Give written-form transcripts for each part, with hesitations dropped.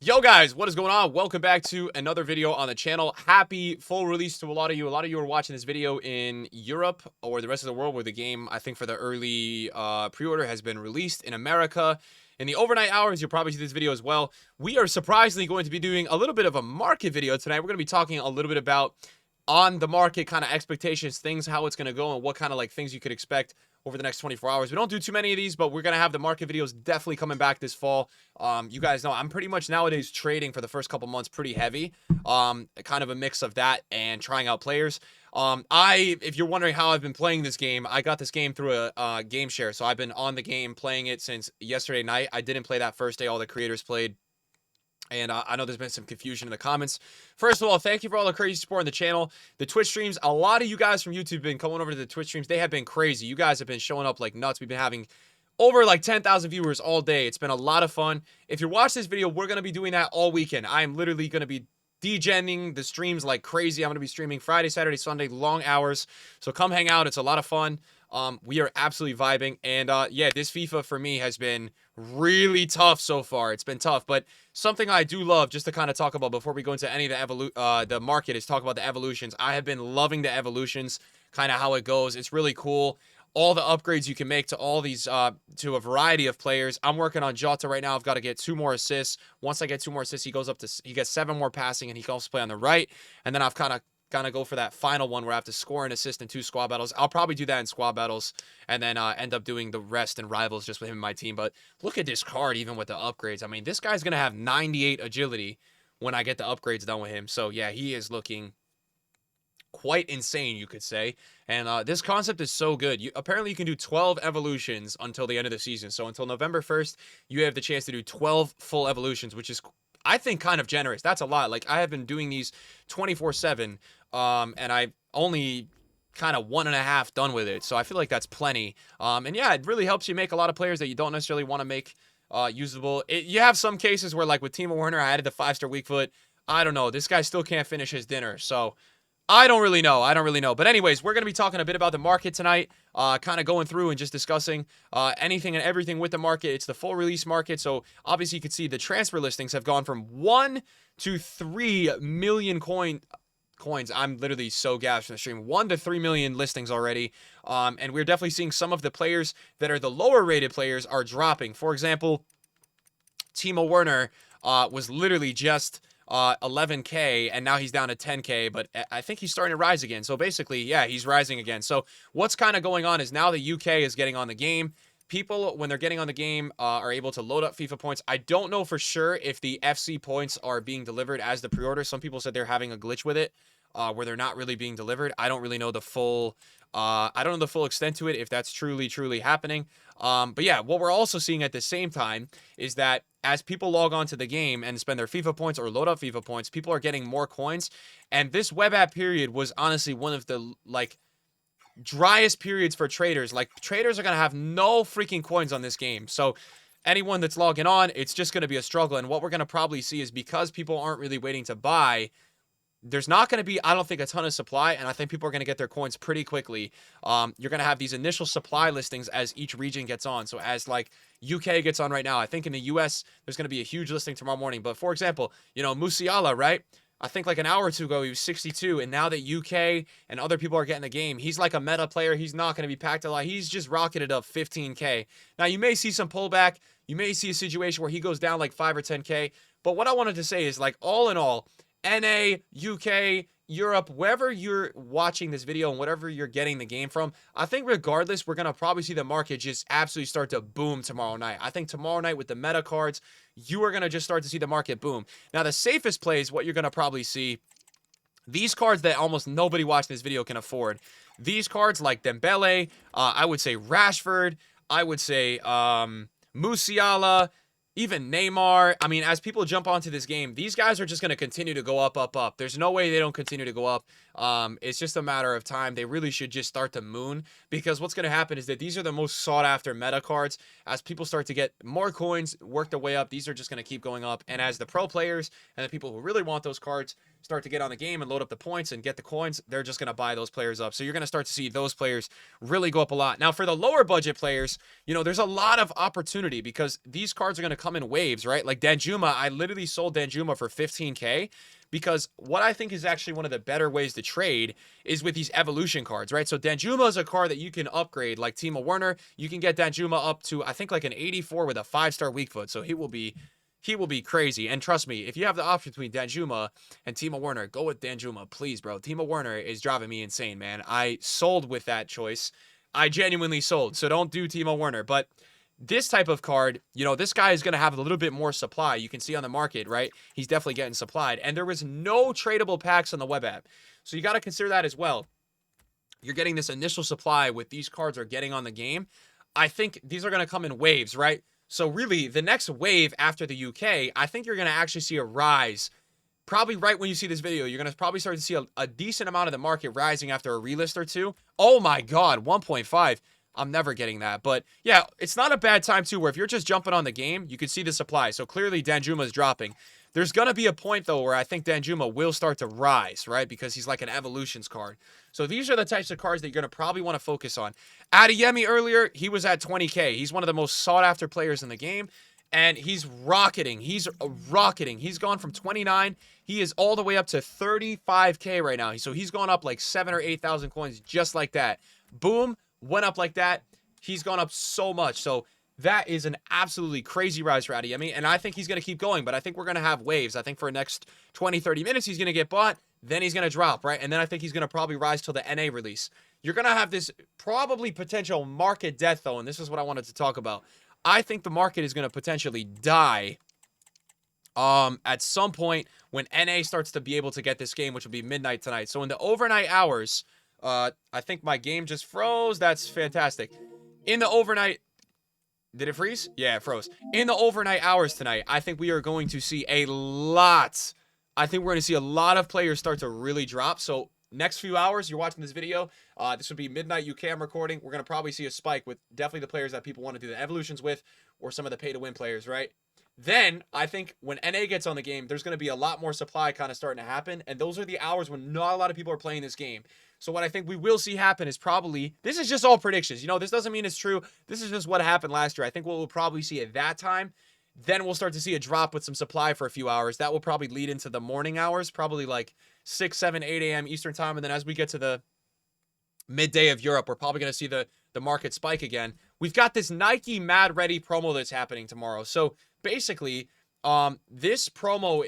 Yo guys, what is going on? Welcome back to another video on the channel. Happy full release to a lot of you. A lot of you are watching this video in Europe or the rest of the world where the game, I think for the early pre-order, has been released. In America, in the overnight hours, you'll probably see this video as well. We are surprisingly going to be doing a little bit of a market video tonight. We're going to be talking a little bit about on the market kind of expectations, things, how it's going to go, and what kind of like things you could expect over the next 24 hours. We don't do too many of these, but we're going to have the market videos definitely coming back this fall. You guys know I'm pretty much nowadays trading for the first couple months pretty heavy. Kind of a mix of that and trying out players. If you're wondering how I've been playing this game, I got this game through a game share. So I've been on the game playing it since yesterday night. I didn't play that first day. All the creators played. And I know there's been some confusion in the comments. First of all, thank you for all the crazy support on the channel. The Twitch streams, a lot of you guys from YouTube have been coming over to the Twitch streams. They have been crazy. You guys have been showing up like nuts. We've been having over like 10,000 viewers all day. It's been a lot of fun. If you're watching this video, we're going to be doing that all weekend. I am literally going to be degenning the streams like crazy. I'm going to be streaming Friday, Saturday, Sunday, long hours. So come hang out. It's a lot of fun. We are absolutely vibing. And yeah, this FIFA for me has been really tough so far. It's been tough, but something I do love, just to kind of talk about before we go into any of the market, is talk about the evolutions. I have been loving the evolutions, kind of how it goes. It's really cool. All the upgrades you can make to all these, to a variety of players. I'm working on Jota right now. I've got to get 2 more assists. Once I get 2 more assists, he gets 7 more passing, and he can also play on the right. And then I've kind of gonna go for that final one where I have to score an assist in 2 squad battles. I'll probably do that in squad battles and then end up doing the rest in rivals just with him and my team. But look at this card, even with the upgrades. I mean, this guy's gonna have 98 agility when I get the upgrades done with him. So yeah, he is looking quite insane, you could say. And this concept is so good. Apparently you can do 12 evolutions until the end of the season. So until November 1st, you have the chance to do 12 full evolutions, which is, I think, kind of generous. That's a lot. Like, I have been doing these 24/7, and I've only kind of 1.5 done with it. So I feel like that's plenty. And yeah, it really helps you make a lot of players that you don't necessarily want to make usable. You have some cases where, like with Timo Werner, I added the 5-star weak foot. I don't know. This guy still can't finish his dinner. So I don't really know. But anyways, we're going to be talking a bit about the market tonight, kind of going through and just discussing anything and everything with the market. It's the full release market. So obviously you can see the transfer listings have gone from 1 to 3 million coins. I'm literally so gassed from the stream. 1 to 3 million listings already. And we're definitely seeing some of the players that are the lower rated players are dropping. For example, Timo Werner was literally just 11K, and now he's down to 10K, but I think he's starting to rise again. So basically, yeah, he's rising again. So what's kind of going on is now the UK is getting on the game. People, when they're getting on the game, are able to load up FIFA points. I don't know for sure if the FC points are being delivered as the pre-order. Some people said they're having a glitch with it, where they're not really being delivered. I don't really know the full I don't know the full extent to it, if that's truly happening. But yeah, what we're also seeing at the same time is that as people log on to the game and spend their FIFA points or load up FIFA points, people are getting more coins. And this web app period was honestly one of the, like, driest periods for traders. Like, traders are going to have no freaking coins on this game. So anyone that's logging on, it's just going to be a struggle. And what we're going to probably see is, because people aren't really waiting to buy, there's not going to be, I don't think, a ton of supply, and I think people are going to get their coins pretty quickly. You're going to have these initial supply listings as each region gets on. So as, like, UK gets on right now, I think in the US, there's going to be a huge listing tomorrow morning. But for example, you know, Musiala, right? I think like an hour or two ago, he was 62, and now that UK and other people are getting the game, he's like a meta player. He's not going to be packed a lot. He's just rocketed up 15K. Now, you may see some pullback. You may see a situation where he goes down like 5 or 10K. But what I wanted to say is, like, all in all, NA, UK, Europe, wherever you're watching this video and whatever you're getting the game from, I think regardless, we're going to probably see the market just absolutely start to boom tomorrow night. I think tomorrow night with the meta cards, you are going to just start to see the market boom. Now, the safest play is what you're going to probably see. These cards that almost nobody watching this video can afford. These cards like Dembele, I would say Rashford, I would say Musiala, even Neymar. I mean, as people jump onto this game, these guys are just going to continue to go up. There's no way they don't continue to go up. It's just a matter of time. They really should just start to moon, because what's going to happen is that these are the most sought after meta cards. As people start to get more coins, work their way up, these are just going to keep going up. And as the pro players and the people who really want those cards start to get on the game and load up the points and get the coins, they're just going to buy those players up. So you're going to start to see those players really go up a lot. Now, for the lower budget players, there's a lot of opportunity because these cards are going to come in waves, right? Like Danjuma, I literally sold Danjuma for 15K because what I think is actually one of the better ways to trade is with these evolution cards, right? So Danjuma is a card that you can upgrade, like Timo Werner. You can get Danjuma up to, I think, like an 84 with a 5-star weak foot. So he will be crazy. And trust me, if you have the option between Danjuma and Timo Werner, go with Danjuma, please, bro. Timo Werner is driving me insane, man. I sold with that choice. I genuinely sold. So don't do Timo Werner. But this type of card, this guy is going to have a little bit more supply. You can see on the market, right? He's definitely getting supplied. And there was no tradable packs on the web app. So you got to consider that as well. You're getting this initial supply with these cards are getting on the game. I think these are going to come in waves, right? So really, the next wave after the UK, I think you're going to actually see a rise. Probably right when you see this video, you're going to probably start to see a decent amount of the market rising after a relist or two. Oh my God, 1.5. I'm never getting that. But yeah, it's not a bad time too where if you're just jumping on the game, you can see the supply. So clearly Danjuma is dropping. There's going to be a point though where I think Danjuma will start to rise, right? Because he's like an evolutions card. So these are the types of cards that you're going to probably want to focus on. Adeyemi earlier, he was at 20K. He's one of the most sought after players in the game. And he's rocketing. He's rocketing. He's gone from 29. He is all the way up to 35K right now. So he's gone up like 7,000 or 8,000 coins just like that. Boom. Went up like that. He's gone up so much. So that is an absolutely crazy rise for Adeyemi. And I think he's going to keep going. But I think we're going to have waves. I think for the next 20, 30 minutes, he's going to get bought. Then he's going to drop, right? And then I think he's going to probably rise till the NA release. You're going to have this probably potential market death, though. And this is what I wanted to talk about. I think the market is going to potentially die at some point when NA starts to be able to get this game, which will be midnight tonight. So in the overnight hours, I think my game just froze. That's fantastic. In the overnight, did it freeze? Yeah, it froze. In the overnight hours tonight, I think we are going to see a lot. I think we're going to see a lot of players start to really drop. So next few hours, you're watching this video. This would be midnight UK I'm recording. We're going to probably see a spike with definitely the players that people want to do the evolutions with or some of the pay-to-win players, right? Then, I think when NA gets on the game, there's going to be a lot more supply kind of starting to happen. And those are the hours when not a lot of people are playing this game. So what I think we will see happen is probably, this is just all predictions. This doesn't mean it's true. This is just what happened last year. I think what we'll probably see at that time, then we'll start to see a drop with some supply for a few hours. That will probably lead into the morning hours, probably like 6, 7, 8 a.m. Eastern time. And then as we get to the midday of Europe, we're probably going to see the market spike again. We've got this Nike Mad Ready promo that's happening tomorrow. So basically, this promo,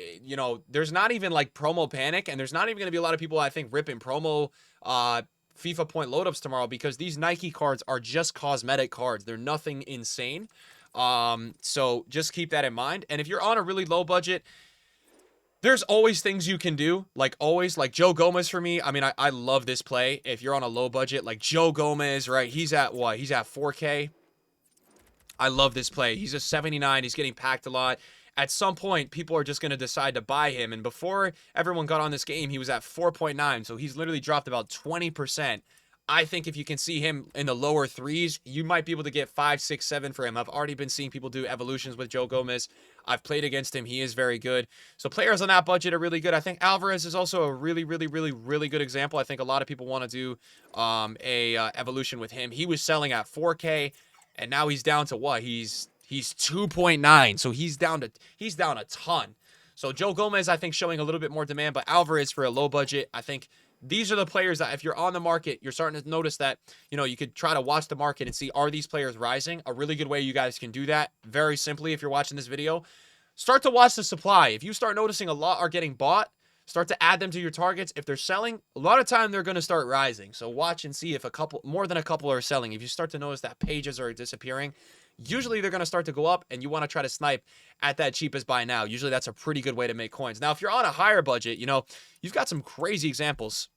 there's not even like promo panic, and there's not even going to be a lot of people, I think, ripping promo FIFA point loadups tomorrow because these Nike cards are just cosmetic cards. They're nothing insane. So just keep that in mind. And if you're on a really low budget, there's always things you can do, like always, like Joe Gomez for me. I mean, I love this play. If you're on a low budget, like Joe Gomez, right? He's at what? He's at 4K. I love this play. He's a 79. He's getting packed a lot. At some point, people are just going to decide to buy him. And before everyone got on this game, he was at 4.9. So he's literally dropped about 20%. I think if you can see him in the lower threes, you might be able to get 5, 6, 7 for him. I've already been seeing people do evolutions with Joe Gomez. I've played against him. He is very good. So players on that budget are really good. I think Alvarez is also a really, really, really, really good example. I think a lot of people want to do evolution with him. He was selling at 4K, and now he's down to what? He's 2.9. So he's down a ton. So Joe Gomez, I think, showing a little bit more demand, but Alvarez for a low budget, I think these are the players that if you're on the market, you're starting to notice that, you could try to watch the market and see, are these players rising? A really good way you guys can do that, very simply, if you're watching this video, start to watch the supply. If you start noticing a lot are getting bought, start to add them to your targets. If they're selling, a lot of time they're going to start rising. So watch and see if more than a couple are selling. If you start to notice that pages are disappearing, usually they're going to start to go up, and you want to try to snipe at that cheapest buy now. Usually that's a pretty good way to make coins. Now, if you're on a higher budget, you've got some crazy examples.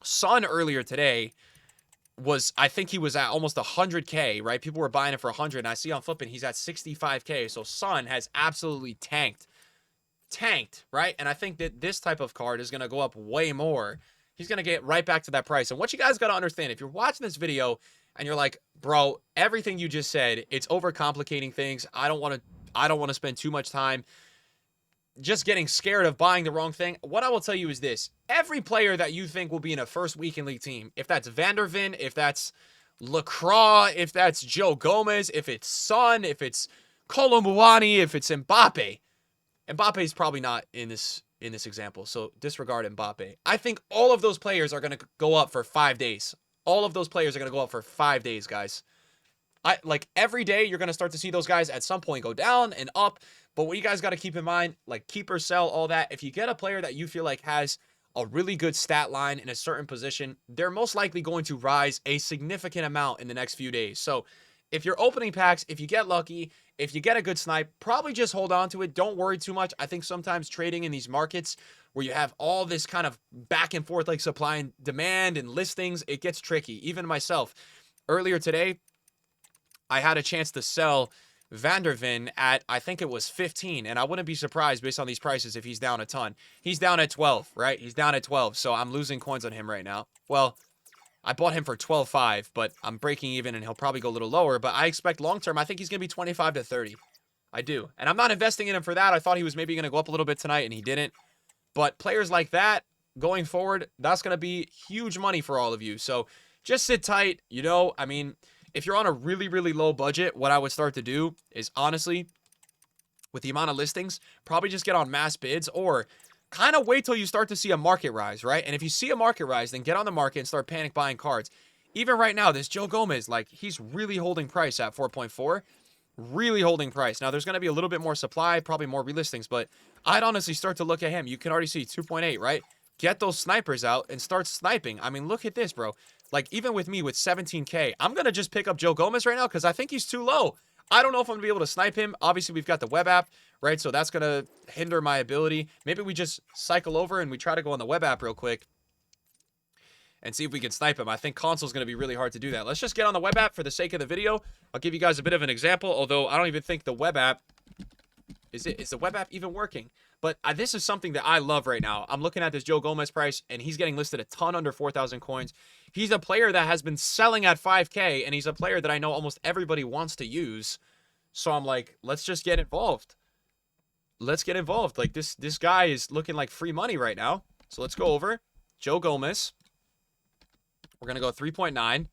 Son earlier today I think he was at almost 100K, right? People were buying it for 100, and I see on flipping he's at 65K. So Son has absolutely tanked, right? And I think that this type of card is going to go up way more. He's going to get right back to that price. And what you guys got to understand, if you're watching this video and you're like, bro, everything you just said, it's overcomplicating things. I don't want to spend too much time. just getting scared of buying the wrong thing, what I will tell you is this. Every player that you think will be in a first weekend league team, if that's Vandervin, if that's Lacroix, if that's Joe Gomez, if it's Son, if it's Kolo Muani, if it's Mbappe. Mbappe's probably not in this example, so disregard Mbappe. I think all of those players are going to go up for 5 days. All of those players are going to go up for 5 days, guys. Like every day, you're going to start to see those guys at some point go down and up. But what you guys got to keep in mind, like keep or sell, all that. If you get a player that you feel like has a really good stat line in a certain position, they're most likely going to rise a significant amount in the next few days. So if you're opening packs, if you get lucky, if you get a good snipe, probably just hold on to it. Don't worry too much. I think sometimes trading in these markets where you have all this kind of back and forth like supply and demand and listings, it gets tricky. Even myself, earlier today, I had a chance to sell Vandervin at, I think it was 15, and I wouldn't be surprised based on these prices if he's down a ton. He's down at 12, right? He's down at 12, so I'm losing coins on him right now. Well, I bought him for 12.5, but I'm breaking even, and he'll probably go a little lower, but I expect long-term, I think he's going to be 25 to 30. I do, and I'm not investing in him for that. I thought he was maybe going to go up a little bit tonight, and he didn't, but players like that, going forward, that's going to be huge money for all of you, so just sit tight, you know, I mean, if you're on a really, really low budget, what I would start to do is honestly, with the amount of listings, probably just get on mass bids or kind of wait till you start to see a market rise, right? And if you see a market rise, then get on the market and start panic buying cards. Even right now, this Joe Gomez, like he's really holding price at 4.4, really holding price. Now, there's going to be a little bit more supply, probably more relistings, but I'd honestly start to look at him. You can already see 2.8, right? Get those snipers out and start sniping. I mean, look at this, bro. Like, even with me with 17K, I'm going to just pick up Joe Gomez right now because I think he's too low. I don't know if I'm going to be able to snipe him. Obviously, we've got the web app, right? So that's going to hinder my ability. Maybe we just cycle over and we try to go on the web app real quick and see if we can snipe him. I think console's going to be really hard to do that. Let's just get on the web app for the sake of the video. I'll give you guys a bit of an example, although I don't even think the web app... Is the web app even working? But this is something that I love right now. I'm looking at this Joe Gomez price, and he's getting listed a ton under 4,000 coins. He's a player that has been selling at 5K, and he's a player that I know almost everybody wants to use. So I'm like, let's just get involved. Let's get involved. Like, this guy is looking like free money right now. So let's go over. Joe Gomez. We're going to go 3.9, and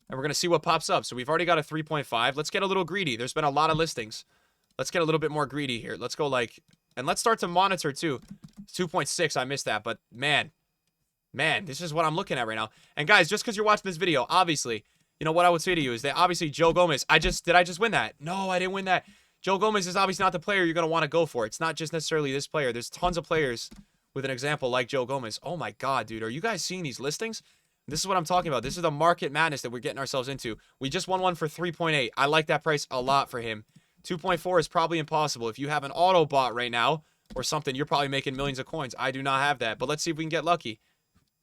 we're going to see what pops up. So we've already got a 3.5. Let's get a little greedy. There's been a lot of listings. Let's get a little bit more greedy here. Let's go like... And let's start to monitor, too. 2.6, I missed that. But, man, this is what I'm looking at right now. And, guys, just because you're watching this video, obviously, you know, what I would say to you is that, obviously, Joe Gomez, did I just win that? No, I didn't win that. Joe Gomez is obviously not the player you're going to want to go for. It's not just necessarily this player. There's tons of players with an example like Joe Gomez. Oh, my God, dude. Are you guys seeing these listings? This is what I'm talking about. This is the market madness that we're getting ourselves into. We just won one for 3.8. I like that price a lot for him. 2.4 is probably impossible. If you have an auto bot right now or something, you're probably making millions of coins. I do not have that, but let's see if we can get lucky.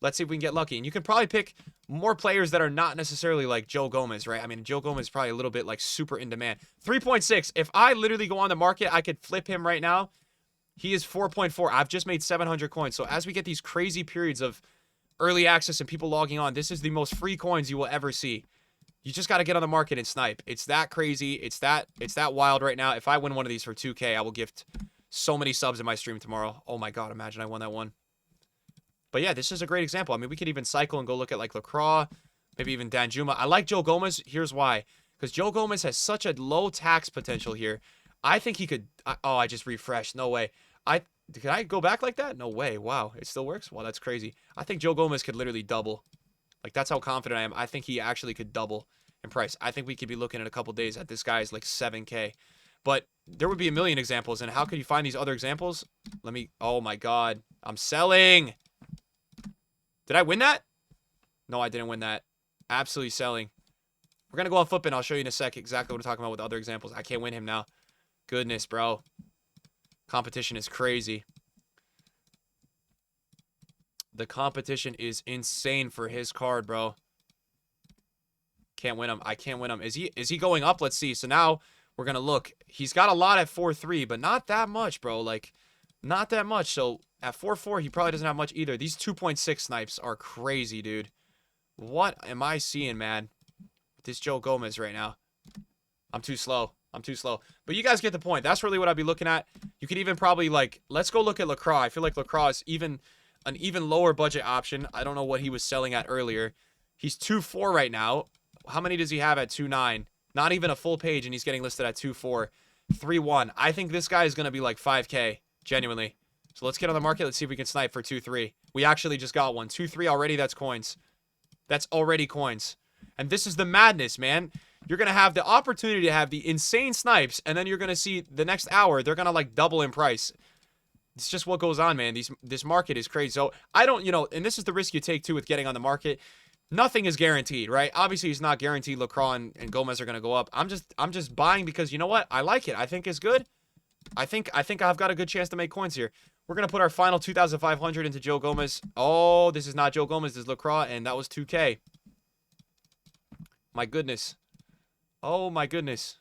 Let's see if we can get lucky. And you can probably pick more players that are not necessarily like Joe Gomez, right? I mean, Joe Gomez is probably a little bit like super in demand. 3.6. If I literally go on the market, I could flip him right now. He is 4.4. I've just made 700 coins. So as we get these crazy periods of early access and people logging on, this is the most free coins you will ever see. You just got to get on the market and snipe. It's that crazy. It's that wild right now. If I win one of these for 2K, I will gift so many subs in my stream tomorrow. Oh my God, imagine I won that one. But yeah, this is a great example. I mean, we could even cycle and go look at like Lacroix, maybe even Danjuma. I like Joe Gomez. Here's why. Because Joe Gomez has such a low tax potential here. I think he could... Oh, I just refreshed. No way. Can I go back like that? No way. Wow. It still works? Wow, that's crazy. I think Joe Gomez could literally double. Like, that's how confident I am. I think he actually could double in price. I think we could be looking in a couple days at this guy's like 7K. But there would be a million examples. And how could you find these other examples? Let me... Oh, my God. I'm selling. Did I win that? No, I didn't win that. Absolutely selling. We're going to go on Footbin. I'll show you in a sec exactly what I'm talking about with other examples. I can't win him now. Goodness, bro. Competition is crazy. The competition is insane for his card, bro. Can't win him. I can't win him. Is he going up? Let's see. So now we're going to look. He's got a lot at 4.3, but not that much, bro. Like, not that much. So at 4.4, he probably doesn't have much either. These 2.6 snipes are crazy, dude. What am I seeing, man? With this Joe Gomez right now. I'm too slow. I'm too slow. But you guys get the point. That's really what I'd be looking at. You could even probably, like, let's go look at Lacroix. I feel like Lacroix is an even lower budget option. I don't know what he was selling at earlier. He's 2.4 right now. How many does he have at 2.9? Not even a full page, and he's getting listed at 2.4. 3.1. I think this guy is going to be like 5K, genuinely. So let's get on the market. Let's see if we can snipe for 2.3. We actually just got one. 2.3 already. That's coins. That's already coins. And this is the madness, man. You're going to have the opportunity to have the insane snipes, and then you're going to see the next hour, they're going to, like, double in price. It's just what goes on, man. This market is crazy. So I don't, you know, and this is the risk you take, too, with getting on the market. Nothing is guaranteed, right? Obviously, it's not guaranteed Lacroix and Gomez are going to go up. I'm just buying because, you know what? I like it. I think it's good. I think I've got a good chance to make coins here. We're going to put our final 2,500 into Joe Gomez. Oh, this is not Joe Gomez. This is Lacroix, and that was 2K. My goodness. Oh, my goodness.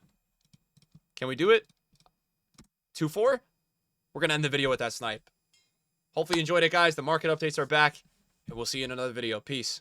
Can we do it? 2.4? We're going to end the video with that snipe. Hopefully you enjoyed it, guys. The market updates are back, and we'll see you in another video. Peace.